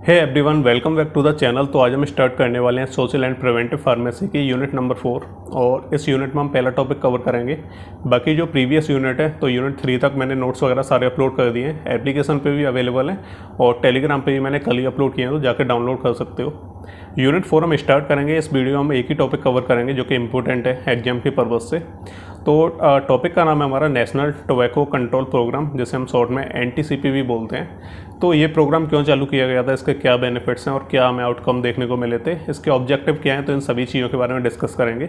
Hey everyone, welcome back to the channel. तो आज हम स्टार्ट करने वाले हैं सोशल एंड प्रिवेंटिव फार्मेसी की यूनिट नंबर 4 और इस यूनिट में हम पहला टॉपिक कवर करेंगे। बाकी जो प्रीवियस यूनिट है तो यूनिट 3 तक मैंने नोट्स वगैरह सारे अपलोड कर दिए हैं, एप्लीकेशन पे भी अवेलेबल हैं और टेलीग्राम पे भी मैंने कल ही अपलोड किए हैं, तो जाकर डाउनलोड कर सकते हो। यूनिट 4 हम स्टार्ट करेंगे। इस वीडियो में हम एक ही टॉपिक कवर करेंगे जो कि इम्पोर्टेंट है एग्जाम के पर्पज़ से। तो टॉपिक का नाम है हमारा नेशनल टोबैको कंट्रोल प्रोग्राम, जिसे हम शॉर्ट में NTCP भी बोलते हैं। तो ये प्रोग्राम क्यों चालू किया गया था, इसके क्या बेनिफिट्स हैं और क्या हमें आउटकम देखने को मिले थे, इसके ऑब्जेक्टिव क्या हैं, तो इन सभी चीज़ों के बारे में डिस्कस करेंगे।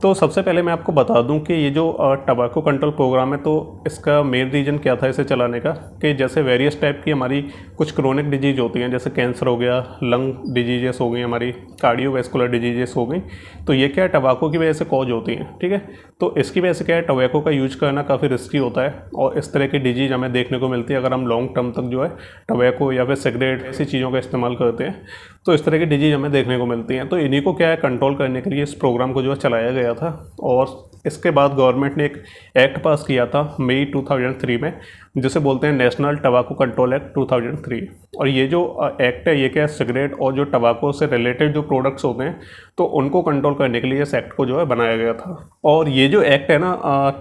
तो सबसे पहले मैं आपको बता दूं कि ये जो टोबैको कंट्रोल प्रोग्राम है तो इसका मेन रीज़न क्या था इसे चलाने का, कि जैसे वेरियस टाइप की हमारी कुछ क्रोनिक डिजीज होती हैं, जैसे कैंसर हो गया, लंग डिजीजेस हो गई, हमारी कार्डियोवैस्कुलर डिजीजेस हो गई, तो ये क्या है टोबैको की वजह से कॉज होती हैं। ठीक है, तो इसकी वजह से क्या है टोबैको का यूज करना काफ़ी रिस्की होता है और इस तरह की डिजीज हमें देखने को मिलती है अगर हम लॉन्ग टर्म तक जो है टोबैको या फिर सिगरेट ऐसी चीज़ों का इस्तेमाल करते हैं, तो इस तरह की डिजीज हमें देखने को मिलती हैं। तो इन्हीं को क्या है कंट्रोल करने के लिए इस प्रोग्राम को जो है चलाया गया था। और इसके बाद गवर्नमेंट ने एक एक्ट पास किया था मई 2003 में, जिसे बोलते हैं नेशनल टोबैको कंट्रोल एक्ट 2003। और ये जो एक्ट है ये क्या है सिगरेट और जो टोबैको से रिलेटेड जो प्रोडक्ट्स होते हैं तो उनको कंट्रोल करने के लिए इस एक्ट को जो है बनाया गया था। और ये जो एक्ट है ना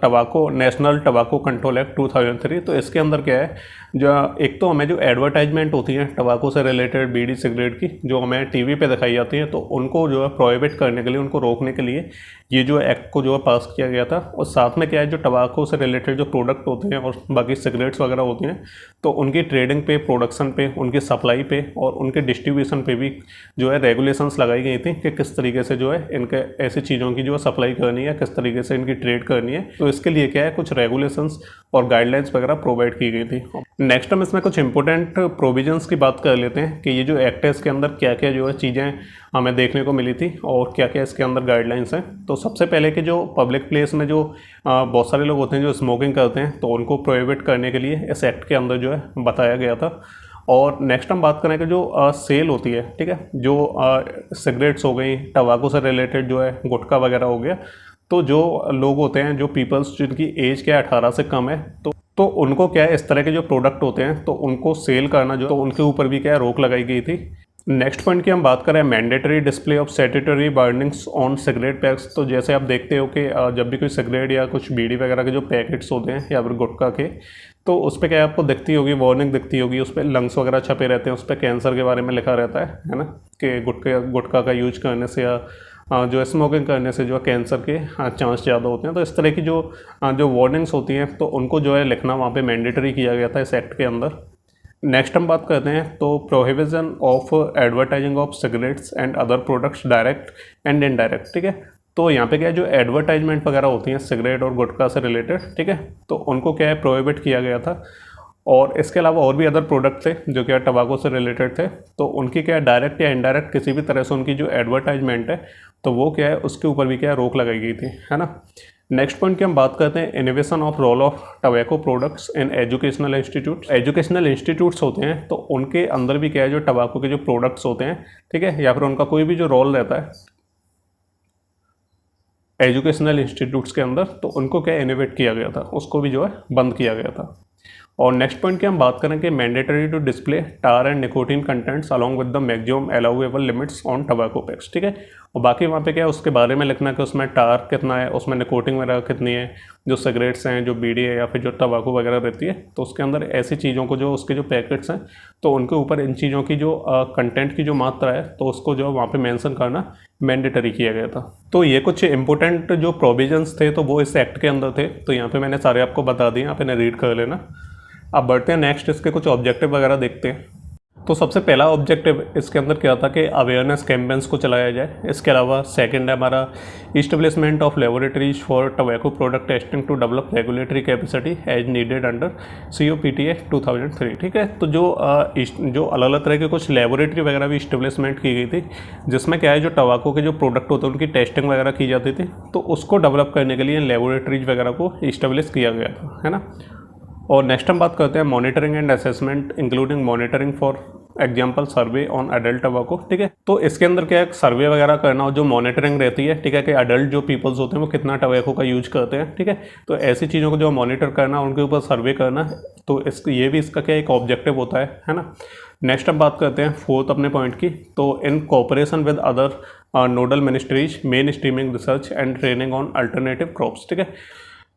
tobacco national tobacco control act 2003, तो इसके अंदर क्या है, जो एक तो हमें जो एडवर्टाइजमेंट होती है टोबैको से रिलेटेड बीड़ी सिगरेट की जो हमें टीवी पे दिखाई जाती हैं, तो उनको जो है प्रोहिबिट करने के लिए, उनको रोकने के लिए ये जो एक्ट को जो है पास किया गया था। और साथ में क्या है जो टोबैको से रिलेटेड जो प्रोडक्ट होते हैं और बाकी सिगरेट्स वगैरह होती हैं तो उनकी ट्रेडिंग पे, प्रोडक्शन पे, उनकी सप्लाई पे और उनके डिस्ट्रीब्यूशन पे भी जो है रेगुलेशंस लगाई गई थी कि किस तरीके से जो है इनके ऐसी चीज़ों की जो है सप्लाई करनी है, किस तरीके से इनकी ट्रेड करनी है। तो इसके लिए क्या है कुछ रेगुलेशंस और गाइडलाइंस वगैरह प्रोवाइड की गई थी। नेक्स्ट हम इसमें कुछ इंपॉर्टेंट प्रोविजंस की बात कर लेते हैं कि ये जो एक्ट है इसके अंदर क्या क्या जो है चीज़ें हमें देखने को मिली थी और क्या क्या इसके अंदर गाइडलाइंस हैं। तो सबसे पहले कि जो पब्लिक प्लेस में जो बहुत सारे लोग होते हैं जो स्मोकिंग करते हैं तो उनको प्रोहिबिट करने के लिए इस एक्ट के अंदर जो है बताया गया था। और नेक्स्ट हम बात करें कि जो सेल होती है, ठीक है, जो सिगरेट्स हो गई, टोबैको से रिलेटेड जो है गुटखा वगैरह हो गया, तो जो लोग होते हैं जो पीपल्स जिनकी एज क्या है 18 से कम है तो उनको क्या है इस तरह के जो प्रोडक्ट होते हैं तो उनको सेल करना जो तो उनके ऊपर भी क्या है रोक लगाई गई थी। नेक्स्ट पॉइंट की हम बात करें mandatory display of statutory warnings on cigarette PACS. तो जैसे आप देखते हो कि जब भी कोई सिगरेट या कुछ बीड़ी वगैरह के जो पैकेट्स होते हैं या फिर गुटखा के, तो उस पर क्या आपको दिखती होगी, वार्निंग दिखती होगी, उस पर लंग्स वगैरह छपे रहते हैं, उस पर कैंसर के बारे में लिखा रहता है ना, कि गुटखा का यूज करने से या जो स्मोकिंग करने से जो कैंसर के चांस ज़्यादा होते हैं। तो इस तरह की जो वार्निंग्स होती हैं तो उनको जो है लिखना वहाँ पे मैंडेटरी किया गया था इस एक्ट के अंदर। नेक्स्ट हम बात करते हैं तो prohibition of advertising of cigarettes and other products direct and indirect. ठीक है, तो यहाँ पे क्या है जो एडवर्टाइजमेंट वगैरह होती हैं सिगरेट और गुटखा से रिलेटेड, ठीक है, तो उनको क्या है प्रोहिबिट किया गया था। और इसके अलावा और भी अदर प्रोडक्ट थे जो क्या टोबैको से रिलेटेड थे, तो उनकी क्या है डायरेक्ट या इनडायरेक्ट किसी भी तरह से उनकी जो एडवर्टाइजमेंट है तो वो क्या है उसके ऊपर भी क्या है रोक लगाई गई थी, है ना। नेक्स्ट पॉइंट की हम बात करते हैं innovation of role of tobacco products in educational institute. Educational institutes होते हैं तो उनके अंदर भी क्या है जो टोबैको के जो प्रोडक्ट्स होते हैं, ठीक है, या फिर उनका कोई भी जो रोल रहता है एजुकेशनल इंस्टीट्यूट्स के अंदर, तो उनको क्या इनोवेट किया गया था, उसको भी जो है बंद किया गया था। और नेक्स्ट पॉइंट की हम बात करें कि mandatory to display tar and nicotine contents along with the maximum allowable limits on tobacco packs. ठीक है, और बाकी वहाँ पे क्या है उसके बारे में लिखना कि उसमें टार कितना है, उसमें निकोटीन वगैरह कितनी है, जो सिगरेट्स हैं, जो बीड़ी है या फिर जो टोबैको वगैरह रहती है, तो उसके अंदर ऐसी चीज़ों को जो उसके जो पैकेट्स हैं तो उनके ऊपर इन चीज़ों की जो कंटेंट की जो मात्रा है तो उसको जो वहाँ पे मेंशन करना मैंडेटरी किया गया था। तो ये कुछ इंपॉर्टेंट जो प्रोविजंस थे तो वो इस एक्ट के अंदर थे, तो यहाँ पे मैंने सारे आपको बता दिए, आप इन्हें रीड कर लेना। अब बढ़ते हैं नेक्स्ट, इसके कुछ ऑब्जेक्टिव वगैरह देखते हैं। तो सबसे पहला ऑब्जेक्टिव इसके अंदर क्या था कि अवेयरनेस कैंपेन्स को चलाया जाए। इसके अलावा सेकंड है हमारा establishment of laboratories for tobacco product testing to develop regulatory capacity as needed under COPTA 2003। ठीक है, तो जो अलग अलग तरह के कुछ लेबोरेटरी वगैरह भी इस्टेब्लिशमेंट की गई थी, जिसमें क्या है जो टोबैको के जो प्रोडक्ट होते हैं उनकी टेस्टिंग वगैरह की जाती थी, तो उसको डेवलप करने के लिए लेबोरेटरीज वगैरह को इस्टेब्लिश किया गया था, है ना। और नेक्स्ट हम बात करते हैं monitoring and assessment including monitoring for example survey on adult tobacco. ठीक है, तो इसके अंदर क्या है सर्वे वगैरह करना और जो मॉनिटरिंग रहती है, ठीक है, कि अडल्ट जो पीपल्स होते हैं वो कितना टोबैको का यूज करते हैं, ठीक है, तो ऐसी चीज़ों को जो मॉनिटर करना, उनके ऊपर सर्वे करना, तो ये भी इसका क्या एक ऑब्जेक्टिव होता है ना। नेक्स्ट अब बात करते हैं फोर्थ अपने पॉइंट की। तो in cooperation with other nodal ministries mainstreaming research and training on alternative crops, ठीक है।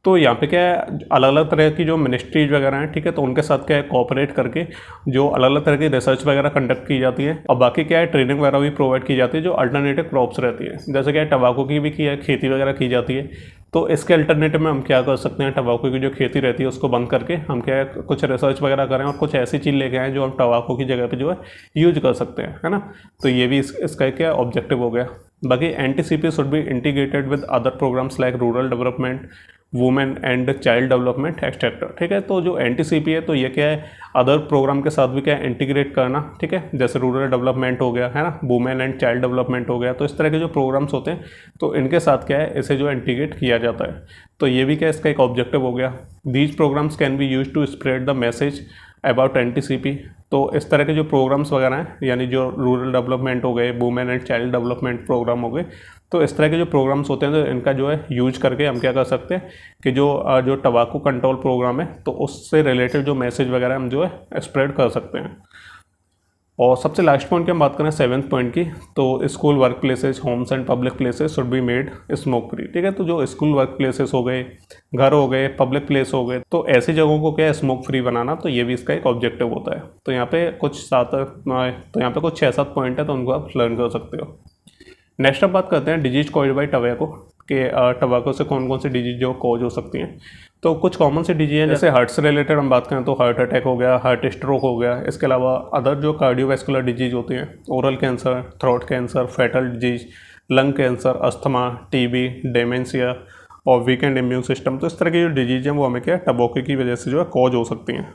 तो यहाँ पे क्या है, अलग अलग तरह की जो मिनिस्ट्रीज वगैरह हैं, ठीक है, तो उनके साथ क्या है कोऑपरेट करके जो अलग अलग तरह की रिसर्च वगैरह कंडक्ट की जाती है, और बाकी क्या है ट्रेनिंग वगैरह भी प्रोवाइड की जाती है जो अल्टरनेटिव क्रॉप्स रहती है। जैसे क्या है टबाको की भी की है खेती वगैरह की जाती है, तो इसके अल्टरनेटिव में हम क्या कर सकते हैं, टबाको की जो खेती रहती है उसको बंद करके हम क्या है कुछ रिसर्च वगैरह करें और कुछ ऐसी चीज़ लेके आएँ जो हम टबाको की जगह पे जो है यूज कर सकते हैं, है ना। तो ये भी इसका क्या ऑब्जेक्टिव हो गया। बाकी NTCP should be integrated with other programs like rural development, women and child development etcetera, ठीक है। तो जो NTCP है तो ये क्या है अदर प्रोग्राम के साथ भी क्या है इंटीग्रेट करना, ठीक है। जैसे रूरल डेवलपमेंट हो गया, है ना, वुमेन एंड चाइल्ड डेवलपमेंट हो गया, तो इस तरह के जो प्रोग्राम्स होते हैं तो इनके साथ क्या है इसे जो इंटीग्रेट किया जाता है। तो ये भी क्या इसका एक ऑब्जेक्टिव हो गया। These programs can be use to spread the message about NTCP। तो इस तरह के जो प्रोग्राम्स वगैरह हैं, यानी जो रूरल डेवलपमेंट हो गए, women and child development program हो गए, तो इस तरह के जो प्रोग्राम्स होते हैं तो इनका जो है यूज करके हम क्या कर सकते हैं कि जो टबाको कंट्रोल प्रोग्राम है तो उससे रिलेटेड जो मैसेज वगैरह हम जो है स्प्रेड कर सकते हैं। और सबसे लास्ट पॉइंट की हम बात करें 7th पॉइंट की, तो school work places, homes and public places should be made smoke free, ठीक है। तो जो स्कूल वर्क प्लेसेस हो गए, घर हो गए, पब्लिक प्लेस हो गए, तो ऐसी जगहों को क्या है स्मोक फ्री बनाना, तो ये भी इसका एक ऑब्जेक्टिव होता है। तो यहाँ पे कुछ 6-7 पॉइंट है, तो उनको आप लर्न कर सकते हो। नेक्स्ट अब बात करते हैं डिजीज कॉज्ड बाय टबैको के टबैको से कौन कौन सी डिजीज जो कॉज हो सकती हैं। तो कुछ कॉमन सी डिजीज हैं, जैसे हार्ट से रिलेटेड हम बात करें तो हार्ट अटैक हो गया, हार्ट स्ट्रोक हो गया। इसके अलावा अदर जो कार्डियोवैस्कुलर डिजीज होती हैं, oral cancer, throat cancer, fatal disease, lung cancer, asthma, TB, dementia और वीकेंड इम्यून सिस्टम। तो इस तरह की जो डिजीज हैं वो हमें क्या टबैको की वजह से जो है कॉज हो सकती हैं।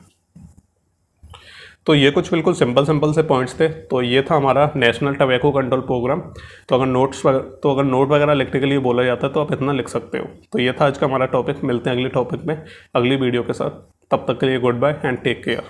तो ये कुछ बिल्कुल सिंपल से पॉइंट्स थे। तो ये था हमारा नेशनल टबैको कंट्रोल प्रोग्राम। तो अगर नोट वगैरह लिखने के लिए बोला जाता है तो आप इतना लिख सकते हो। तो ये था आज का हमारा टॉपिक। मिलते हैं अगले टॉपिक में अगली वीडियो के साथ। तब तक के लिए goodbye and take care.